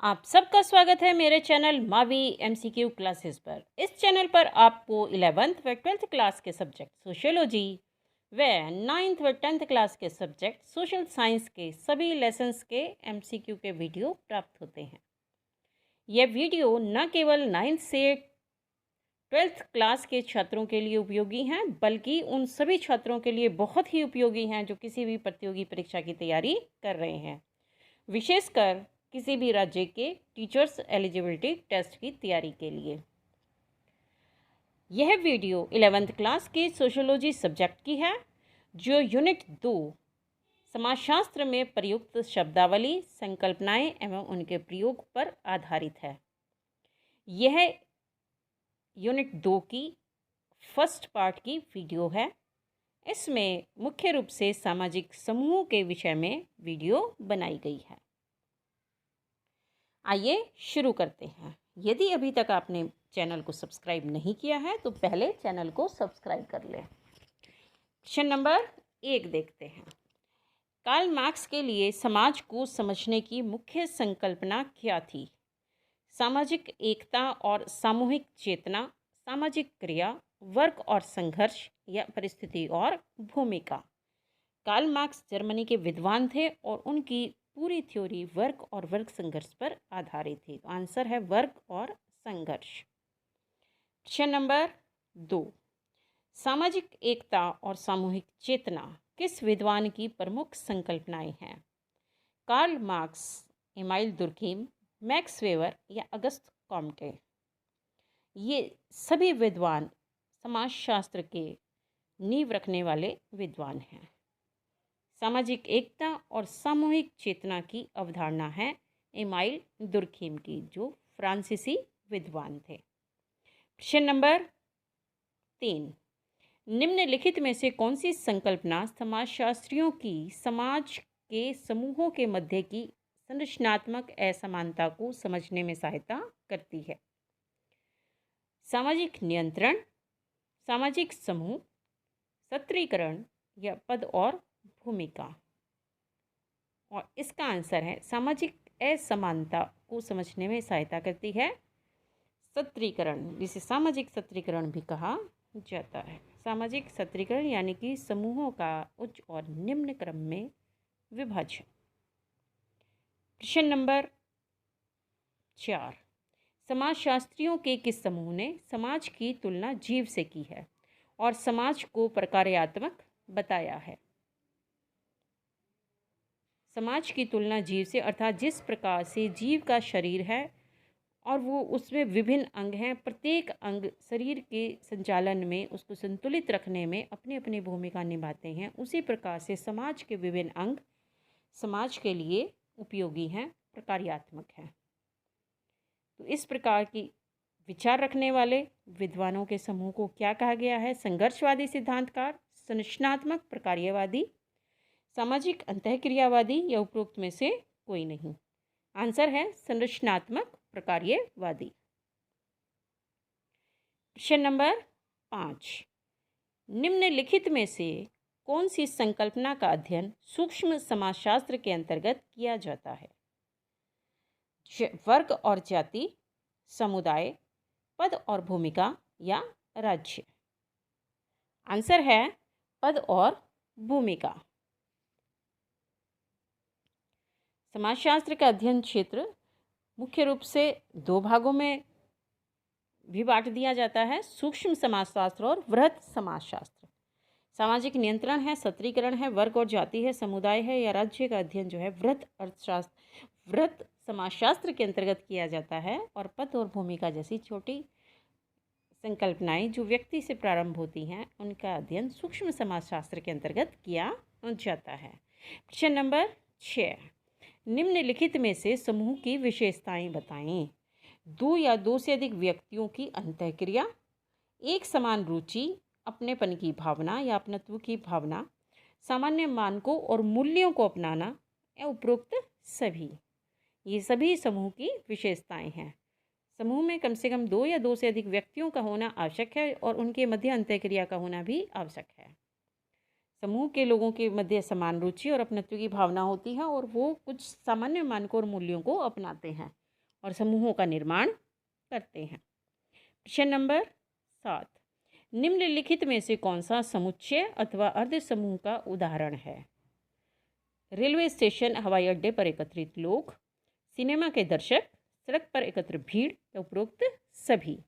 आप सबका स्वागत है मेरे चैनल मावी एमसीक्यू क्लासेस पर। इस चैनल पर आपको 11th व 12th क्लास के सब्जेक्ट सोशियोलॉजी व 9th व 10th क्लास के सब्जेक्ट सोशल साइंस के सभी लेसन्स के एमसीक्यू के वीडियो प्राप्त होते हैं। यह वीडियो न केवल 9th से 12th क्लास के छात्रों के लिए उपयोगी हैं, बल्कि उन सभी छात्रों के लिए बहुत ही उपयोगी हैं जो किसी भी प्रतियोगी परीक्षा की तैयारी कर रहे हैं, विशेषकर किसी भी राज्य के टीचर्स एलिजिबिलिटी टेस्ट की तैयारी के लिए। यह वीडियो 11th क्लास की सोशियोलॉजी सब्जेक्ट की है, जो यूनिट 2 समाजशास्त्र में प्रयुक्त शब्दावली, संकल्पनाएं एवं उनके प्रयोग पर आधारित है। यह यूनिट 2 की फर्स्ट पार्ट की वीडियो है। इसमें मुख्य रूप से सामाजिक समूहों के विषय में वीडियो बनाई गई है। आइए शुरू करते हैं। यदि अभी तक आपने चैनल को सब्सक्राइब नहीं किया है तो पहले चैनल को सब्सक्राइब कर लें। क्वेश्चन नंबर 1 देखते हैं। कार्ल मार्क्स के लिए समाज को समझने की मुख्य संकल्पना क्या थी? सामाजिक एकता और सामूहिक चेतना, सामाजिक क्रिया, वर्ग और संघर्ष या परिस्थिति और भूमिका। कार्ल मार्क्स जर्मनी के विद्वान थे और उनकी पूरी थ्योरी वर्ग और वर्ग संघर्ष पर आधारित थी। तो आंसर है वर्ग और संघर्ष। क्वेश्चन नंबर 2, सामाजिक एकता और सामूहिक चेतना किस विद्वान की प्रमुख संकल्पनाएं हैं? Karl Marx, Emile Durkheim, Max Weber या अगस्त कॉम्टे। ये सभी विद्वान समाजशास्त्र के नींव रखने वाले विद्वान हैं। सामाजिक एकता और सामूहिक चेतना की अवधारणा है एमाइल दुर्खीम की, जो फ्रांसीसी विद्वान थे। क्वेश्चन नंबर 3, निम्नलिखित में से कौन सी संकल्पना समाजशास्त्रियों की समाज के समूहों के मध्य की संरचनात्मक असमानता को समझने में सहायता करती है? सामाजिक नियंत्रण, सामाजिक समूह, सत्रीकरण या पद और भूमिका। और इसका आंसर है सामाजिक असमानता को समझने में सहायता करती है सत्रीकरण, जिसे सामाजिक सत्रीकरण भी कहा जाता है। सामाजिक सत्रीकरण यानी कि समूहों का उच्च और निम्न क्रम में विभाजन। क्वेश्चन नंबर 4, समाजशास्त्रियों के किस समूह ने समाज की तुलना जीव से की है और समाज को प्रकार्यात्मक बताया है? समाज की तुलना जीव से, अर्थात जिस प्रकार से जीव का शरीर है और वो उसमें विभिन्न अंग हैं, प्रत्येक अंग शरीर के संचालन में, उसको संतुलित रखने में अपनी अपनी भूमिका निभाते हैं, उसी प्रकार से समाज के विभिन्न अंग समाज के लिए उपयोगी हैं, प्रकार्यात्मक हैं। तो इस प्रकार की विचार रखने वाले विद्वानों के समूह को क्या कहा गया है? संघर्षवादी सिद्धांतकार, संरचनात्मक प्रकार्यवादी, सामाजिक अंतःक्रियावादी या उपरोक्त में से कोई नहीं। आंसर है संरचनात्मक प्रकार्यवादी। क्वेश्चन नंबर 5, निम्नलिखित में से कौन सी संकल्पना का अध्ययन सूक्ष्म समाजशास्त्र के अंतर्गत किया जाता है? वर्ग और जाति, समुदाय, पद और भूमिका या राज्य। आंसर है पद और भूमिका। समाजशास्त्र का अध्ययन क्षेत्र मुख्य रूप से 2 भागों में भी बांट दिया जाता है, सूक्ष्म समाजशास्त्र और वृहत समाजशास्त्र। सामाजिक नियंत्रण है, सत्रीकरण है, वर्ग और जाति है, समुदाय है या राज्य का अध्ययन जो है वृहत अर्थशास्त्र, वृहत समाजशास्त्र के अंतर्गत किया जाता है। और पद और भूमिका जैसी छोटी संकल्पनाएं जो व्यक्ति से प्रारंभ होती हैं, उनका अध्ययन सूक्ष्म समाजशास्त्र के अंतर्गत किया जाता है। क्वेश्चन नंबर 6, निम्नलिखित में से समूह की विशेषताएं बताएं। 2 या 2 से अधिक व्यक्तियों की अंतःक्रिया, एक समान रुचि, अपनेपन की भावना या अपनत्व की भावना, सामान्य मानकों और मूल्यों को अपनाना या उपरोक्त सभी। ये सभी समूह की विशेषताएं हैं। समूह में कम से कम 2 या 2 से अधिक व्यक्तियों का होना आवश्यक है और उनके मध्य अंतःक्रिया का होना भी आवश्यक है। समूह के लोगों के मध्य समान रुचि और अपनत्व की भावना होती है और वो कुछ सामान्य मानकों और मूल्यों को अपनाते हैं। और समूहों का निर्माण करते हैं। प्रश्न नंबर 7, निम्नलिखित में से कौन सा समुच्चय अथवा अर्ध समूह का उदाहरण है? रेलवे स्टेशन, हवाई अड्डे पर एकत्रित लोग, सिनेमा के दर्शक, सड़क पर एकत्र भीड़ या उपरोक्त सभी।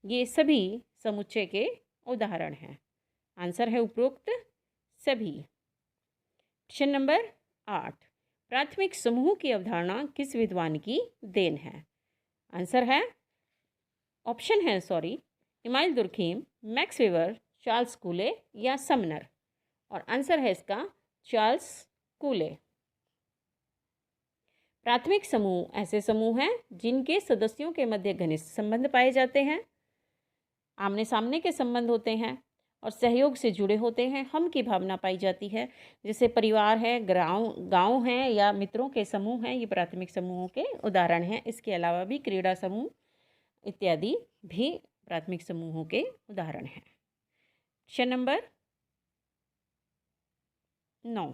ये सभी समुच्चय के उदाहरण हैं। आंसर है उपरोक्त सभी। प्रश्न नंबर 8, प्राथमिक समूह की अवधारणा किस विद्वान की देन है? आंसर है ऑप्शन है Emile Durkheim, Max Weber, Charles Cooley या समनर। और आंसर है इसका चार्ल्स कूले। प्राथमिक समूह ऐसे समूह हैं जिनके सदस्यों के मध्य घनिष्ठ संबंध पाए जाते हैं, आमने सामने के संबंध होते हैं और सहयोग से जुड़े होते हैं, हम की भावना पाई जाती है। जैसे परिवार है, गांव हैं या मित्रों के समूह हैं, ये प्राथमिक समूहों के उदाहरण हैं। इसके अलावा भी क्रीड़ा समूह इत्यादि भी प्राथमिक समूहों के उदाहरण हैं। प्रश्न नंबर 9,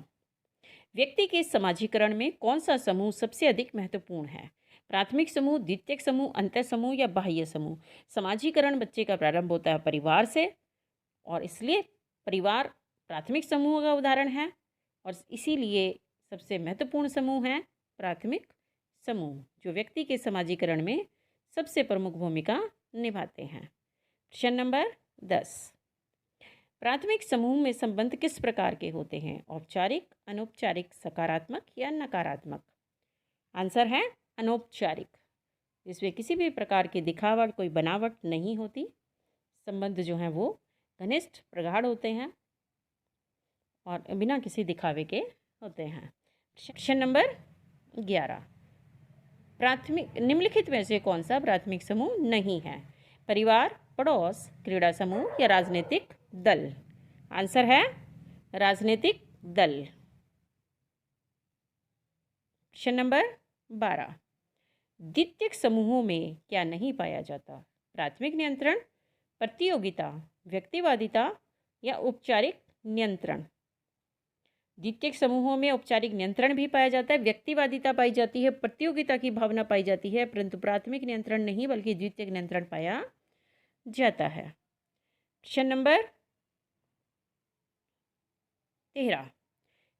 व्यक्ति के समाजीकरण में कौन सा समूह सबसे अधिक महत्वपूर्ण है? प्राथमिक समूह, द्वितीयक समूह, अंतः समूह या बाह्य समूह? समाजीकरण बच्चे का प्रारंभ होता है परिवार से और इसलिए परिवार प्राथमिक समूह का उदाहरण है और इसीलिए सबसे महत्वपूर्ण समूह है प्राथमिक समूह, जो व्यक्ति के समाजीकरण में सबसे प्रमुख भूमिका निभाते हैं। प्रश्न नंबर 10, प्राथमिक समूह में संबंध किस प्रकार के होते हैं? औपचारिक, अनौपचारिक, सकारात्मक या नकारात्मक? आंसर है अनौपचारिक, जिसमें किसी भी प्रकार की दिखावट, कोई बनावट नहीं होती। संबंध जो हैं वो घनिष्ठ, प्रगाढ़ होते हैं और बिना किसी दिखावे के होते हैं। प्रश्न नंबर 11, निम्नलिखित में से कौन सा प्राथमिक समूह नहीं है? परिवार, पड़ोस, क्रीड़ा समूह या राजनीतिक दल? आंसर है राजनीतिक दल। प्रश्न नंबर 12, द्वितीयक समूहों में क्या नहीं पाया जाता? प्राथमिक नियंत्रण, प्रतियोगिता, व्यक्तिवादिता या औपचारिक नियंत्रण? द्वितीयक समूहों में औपचारिक नियंत्रण भी पाया जाता है, व्यक्तिवादिता पाई जाती है, प्रतियोगिता की भावना पाई जाती है, परंतु प्राथमिक नियंत्रण नहीं बल्कि द्वितीयक नियंत्रण पाया जाता है। प्रश्न नंबर 13,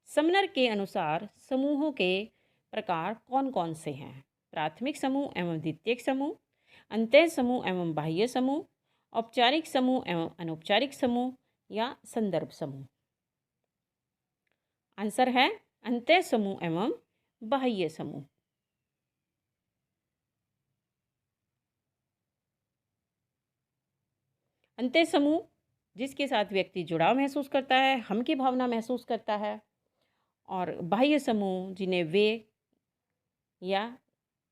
समनर के अनुसार समूहों के प्रकार कौन कौन से हैं? प्राथमिक समूह एवं द्वितीयक समूह, अंतः समूह एवं बाह्य समूह, औपचारिक समूह एवं अनौपचारिक समूह या संदर्भ समूह? आंसर है अंतः समूह एवं बाह्य समूह। अंतः समूह जिसके साथ व्यक्ति जुड़ाव महसूस करता है, हम की भावना महसूस करता है, और बाह्य समूह जिन्हें वे या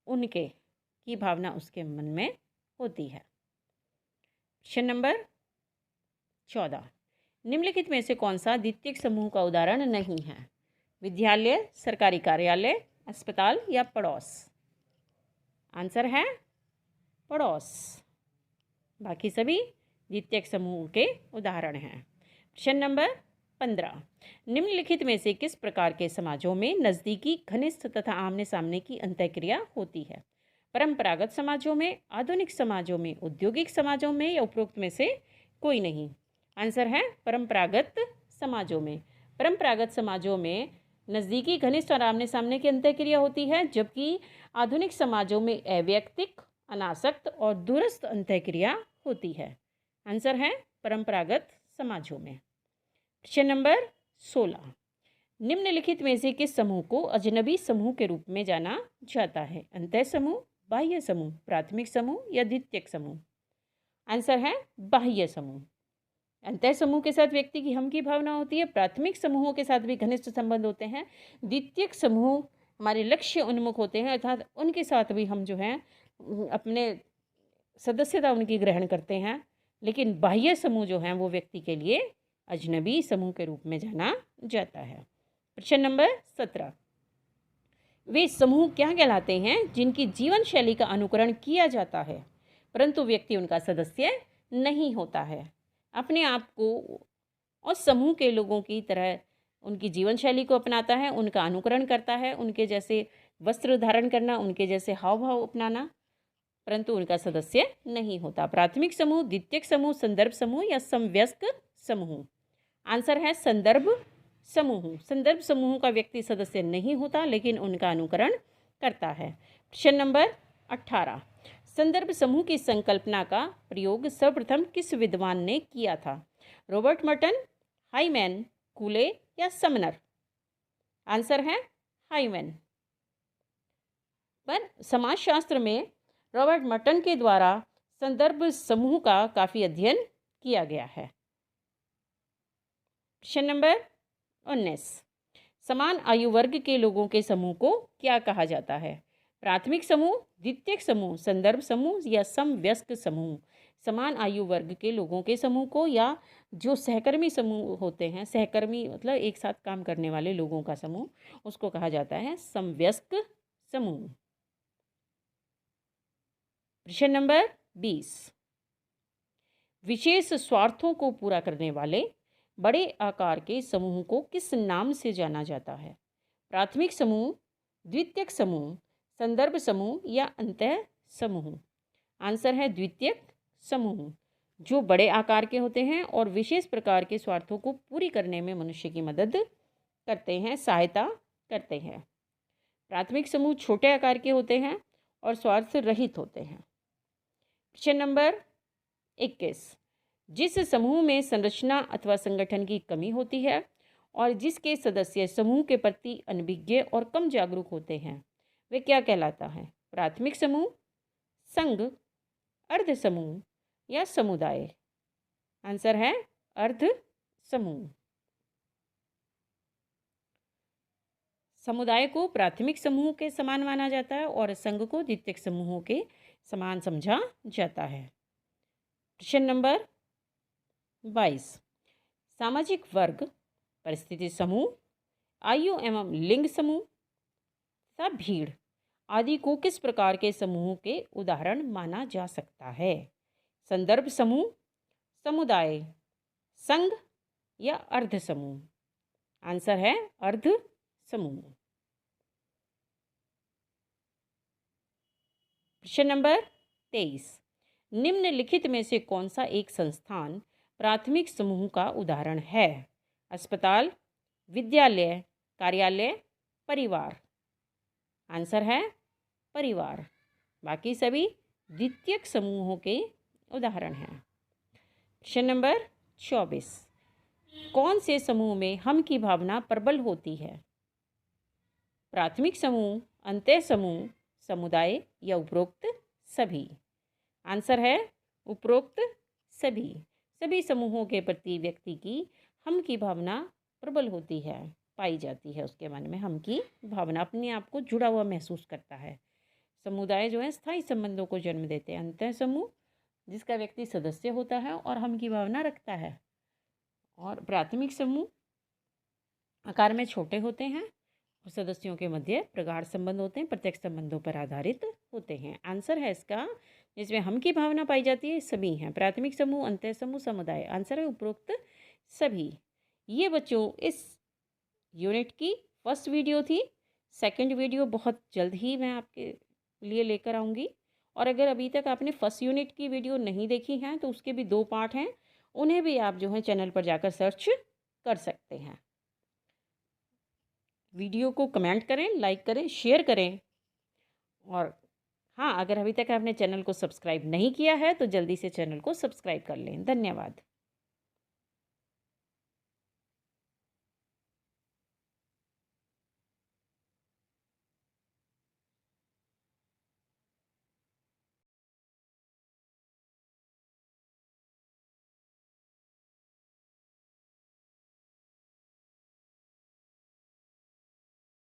उनके की भावना उसके मन में होती है। प्रश्न नंबर 14, निम्नलिखित में से कौन सा द्वितीयक समूह का उदाहरण नहीं है? विद्यालय, सरकारी कार्यालय, अस्पताल या पड़ोस? आंसर है पड़ोस। बाकी सभी द्वितीयक समूह के उदाहरण हैं। प्रश्न नंबर 15, निम्नलिखित में से किस प्रकार के समाजों में नज़दीकी, घनिष्ठ तथा आमने सामने की अंतःक्रिया होती है? परंपरागत समाजों में, आधुनिक समाजों में, औद्योगिक समाजों में या उपरोक्त में से कोई नहीं? आंसर है परंपरागत समाजों में। परंपरागत समाजों में नज़दीकी, घनिष्ठ और आमने सामने की अंतःक्रिया होती है, जबकि आधुनिक समाजों में अवैयक्तिक, अनासक्त और दूरस्थ अंतःक्रिया होती है। आंसर है परंपरागत समाजों में। प्रश्न नंबर 16, निम्नलिखित में से किस समूह को अजनबी समूह के रूप में जाना जाता है? अंतः समूह, बाह्य समूह, प्राथमिक समूह या द्वितीयक समूह? आंसर है बाह्य समूह। अंतः समूह के साथ व्यक्ति की हम की भावना होती है, प्राथमिक समूहों के साथ भी घनिष्ठ संबंध होते हैं, द्वितीयक समूह हमारे लक्ष्य उन्मुख होते हैं, अर्थात उनके साथ भी हम जो हैं अपने सदस्यता उनकी ग्रहण करते हैं, लेकिन बाह्य समूह जो हैं वो व्यक्ति के लिए अजनबी समूह के रूप में जाना जाता है। प्रश्न नंबर 17, वे समूह क्या कहलाते हैं जिनकी जीवन शैली का अनुकरण किया जाता है परंतु व्यक्ति उनका सदस्य नहीं होता है? अपने आप को और समूह के लोगों की तरह उनकी जीवन शैली को अपनाता है, उनका अनुकरण करता है, उनके जैसे वस्त्र धारण करना, उनके जैसे हाव भाव अपनाना, परंतु उनका सदस्य नहीं होता। प्राथमिक समूह, द्वितीयक समूह, संदर्भ समूह या समवयस्क समूह। आंसर है संदर्भ समूह। संदर्भ समूह का व्यक्ति सदस्य नहीं होता लेकिन उनका अनुकरण करता है। प्रश्न नंबर 18, संदर्भ समूह की संकल्पना का प्रयोग सर्वप्रथम किस विद्वान ने किया था? रॉबर्ट मर्टन, हाइमैन, कूले या समनर? आंसर है हाइमैन। पर समाजशास्त्र में रॉबर्ट मर्टन के द्वारा संदर्भ समूह का काफ़ी अध्ययन किया गया है। प्रश्न नंबर 19, समान आयु वर्ग के लोगों के समूह को क्या कहा जाता है? प्राथमिक समूह, द्वितीयक समूह, संदर्भ समूह या समवयस्क समूह? समान आयु वर्ग के लोगों के समूह को या जो सहकर्मी समूह होते हैं, सहकर्मी मतलब एक साथ काम करने वाले लोगों का समूह, उसको कहा जाता है समवयस्क समूह। प्रश्न नंबर 20, विशेष स्वार्थों को पूरा करने वाले बड़े आकार के समूह को किस नाम से जाना जाता है? प्राथमिक समूह, द्वितीयक समूह, संदर्भ समूह या अंतः समूह? आंसर है द्वितीयक समूह। जो बड़े आकार के होते हैं और विशेष प्रकार के स्वार्थों को पूरी करने में मनुष्य की मदद करते हैं, सहायता करते हैं। प्राथमिक समूह छोटे आकार के होते हैं और स्वार्थ रहित होते हैं। प्रश्न नंबर 21, जिस समूह में संरचना अथवा संगठन की कमी होती है और जिसके सदस्य समूह के प्रति अनभिज्ञ और कम जागरूक होते हैं, वे क्या कहलाता है? प्राथमिक समूह, संघ, अर्ध समूह या समुदाय? आंसर है अर्ध समूह। समुदाय को प्राथमिक समूह के समान माना जाता है और संघ को द्वितीयक समूहों के समान समझा जाता है। प्रश्न नंबर 22, सामाजिक वर्ग, परिस्थिति समूह, आयु एवं लिंग समूह तथा भीड़ आदि को किस प्रकार के समूह के उदाहरण माना जा सकता है? संदर्भ समूह, समुदाय, संघ या अर्ध समूह? आंसर है अर्ध समूह। प्रश्न नंबर 23, निम्नलिखित में से कौन सा एक संस्थान प्राथमिक समूह का उदाहरण है? अस्पताल, विद्यालय, कार्यालय, परिवार? आंसर है परिवार। बाकी सभी द्वितीयक समूहों के उदाहरण हैं। प्रश्न नंबर 24, कौन से समूह में हम की भावना प्रबल होती है? प्राथमिक समूह, अंतः समूह, समुदाय या उपरोक्त सभी? आंसर है उपरोक्त सभी। सभी समूहों के प्रति व्यक्ति की हम की भावना प्रबल होती है, पाई जाती है। उसके मन में हम की भावना, अपने आप को जुड़ा हुआ महसूस करता है। समुदाय जो है स्थायी संबंधों को जन्म देते हैं। अंतः समूह जिसका व्यक्ति सदस्य होता है और हम की भावना रखता है। और प्राथमिक समूह आकार में छोटे होते हैं और सदस्यों के मध्य प्रगाढ़ संबंध होते हैं, प्रत्यक्ष संबंधों पर आधारित होते हैं। आंसर है इसका, जिसमें हम की भावना पाई जाती है, सभी हैं। प्राथमिक समूह, अंतः समूह, समुदाय। आंसर है उपरोक्त सभी। ये बच्चों इस यूनिट की फर्स्ट वीडियो थी। सेकंड वीडियो बहुत जल्द ही मैं आपके लिए लेकर आऊँगी। और अगर अभी तक आपने फर्स्ट यूनिट की वीडियो नहीं देखी हैं तो उसके भी 2 पार्ट हैं, उन्हें भी आप जो है चैनल पर जाकर सर्च कर सकते हैं। वीडियो को कमेंट करें, लाइक करें, शेयर करें। और हाँ, अगर अभी तक आपने चैनल को सब्सक्राइब नहीं किया है तो जल्दी से चैनल को सब्सक्राइब कर लें। धन्यवाद।